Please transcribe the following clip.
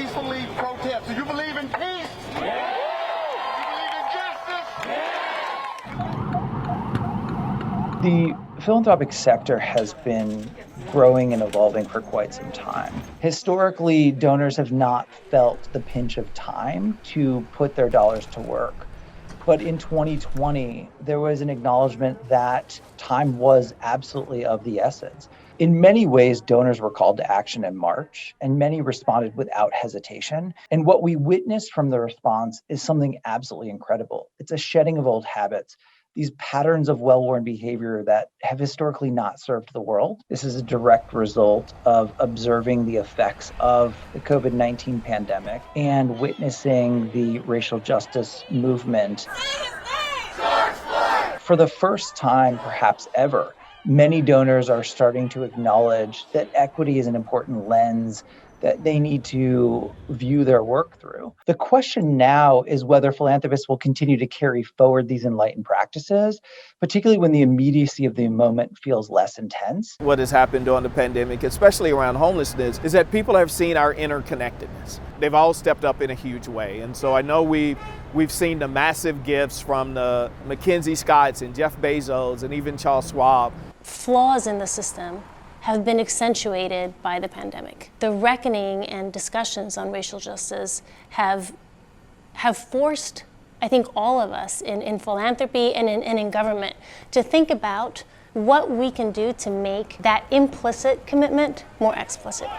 peacefully protest. Do you believe in peace? Yeah. You believe in justice? The philanthropic sector has been growing and evolving for quite some time. Historically, donors have not felt the pinch of time to put their dollars to work. But in 2020, there was an acknowledgement that time was absolutely of the essence. In many ways, donors were called to action in March, and many responded without hesitation. And what we witnessed from the response is something absolutely incredible. It's a shedding of old habits, these patterns of well-worn behavior that have historically not served the world. This is a direct result of observing the effects of the COVID-19 pandemic and witnessing the racial justice movement. For the first time, perhaps ever, many donors are starting to acknowledge that equity is an important lens that they need to view their work through. The question now is whether philanthropists will continue to carry forward these enlightened practices, particularly when the immediacy of the moment feels less intense. What has happened during the pandemic, especially around homelessness, is that people have seen our interconnectedness. They've all stepped up in a huge way. And so I know we've seen the massive gifts from the Mackenzie Scotts and Jeff Bezos and even Charles Schwab. Flaws in the system have been accentuated by the pandemic. The reckoning and discussions on racial justice have forced, I think, all of us in philanthropy and in government to think about what we can do to make that implicit commitment more explicit.